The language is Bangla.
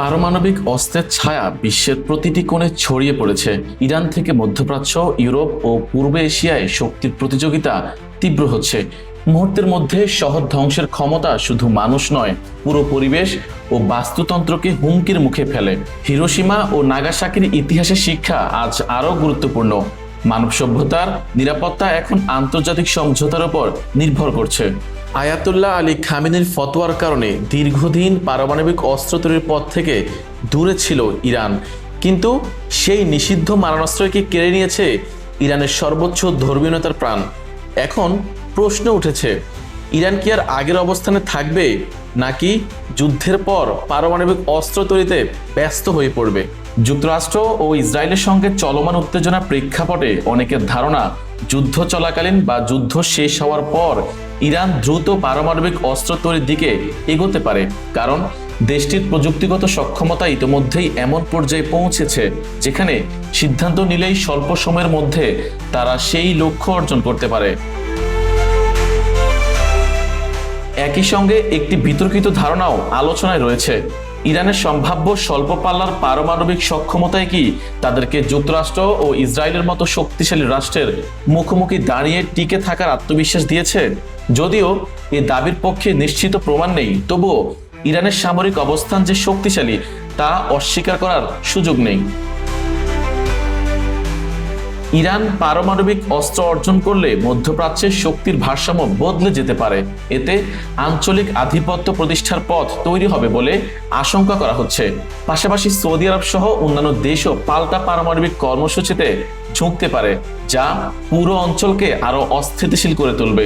পারমাণবিক অস্ত্রের ছায়া বিশ্বের প্রতিটি কোণে ছড়িয়ে পড়েছে। ইরান থেকে মধ্যপ্রাচ্য, ইউরোপ ও পূর্ব এশিয়ায় শক্তির প্রতিযোগিতা তীব্র হচ্ছে। মুহূর্তের মধ্যে শহর ধ্বংসের ক্ষমতা শুধু মানুষ নয়, পুরো পরিবেশ ও বাস্তুতন্ত্রকে হুমকির মুখে ফেলে। হিরোশিমা ও নাগাসাকির ইতিহাসের শিক্ষা আজ আরও গুরুত্বপূর্ণ। মানব সভ্যতার নিরাপত্তা এখন আন্তর্জাতিক সমঝোতার উপর নির্ভর করছে। আয়াতুল্লাহ আলী খামেনির ফতোয়ার কারণে দীর্ঘদিন পারমাণবিক অস্ত্র তৈরির পথ থেকে দূরে ছিল ইরান, কিন্তু সেই নিষিদ্ধ মারণাস্ত্রকে কেড়ে নিয়েছে ইরানের সর্বোচ্চ ধর্মীয় নেতার প্রাণ। এখন প্রশ্ন উঠেছে, ইরান কি আর আগের অবস্থানে থাকবে, নাকি যুদ্ধের পর পারমাণবিক অস্ত্র তৈরিতে ব্যস্ত হয়ে পড়বে? যুক্তরাষ্ট্র ও ইসরায়েলের সঙ্গে চলমান উত্তেজনা প্রেক্ষাপটে অনেকের ধারণা, যুদ্ধ চলাকালীন বা যুদ্ধ শেষ হওয়ার পর ইরান দ্রুত পারমাণবিক অস্ত্র তৈরির দিকে এগোতে পারে, কারণ দেশটির প্রযুক্তিগত সক্ষমতা ইতিমধ্যেই এমন পর্যায়ে পৌঁছেছে যেখানে সিদ্ধান্ত নিলেই স্বল্প সময়ের মধ্যে তারা সেই লক্ষ্য অর্জন করতে পারে। একই সঙ্গে একটি বিতর্কিত ধারণাও আলোচনায় রয়েছে। ইরানের সম্ভাব্য স্বল্প পাল্লার পারমাণবিক সক্ষমতায় কি তাদেরকে যুক্তরাষ্ট্র ও ইসরায়েলের মতো শক্তিশালী রাষ্ট্রের মুখোমুখি দাঁড়িয়ে টিকে থাকার আত্মবিশ্বাস দিয়েছে? যদিও এ দাবির পক্ষে নিশ্চিত প্রমাণ নেই, তবুও ইরানের সামরিক অবস্থান যে শক্তিশালী তা অস্বীকার করার সুযোগ নেই। ইরান পারমাণবিক অস্ত্র অর্জন করলে মধ্যপ্রাচ্যের শক্তির ভারসাম্য বদলে যেতে পারে। এতে আঞ্চলিক আধিপত্য প্রতিষ্ঠার পথ তৈরি হবে বলে আশঙ্কা করা হচ্ছে। পাশাপাশি সৌদি আরব সহ অন্যান্য দেশও পাল্টা পারমাণবিক কর্মসূচিতে ঝুঁকতে পারে, যা পুরো অঞ্চলকে আরো অস্থিতিশীল করে তুলবে।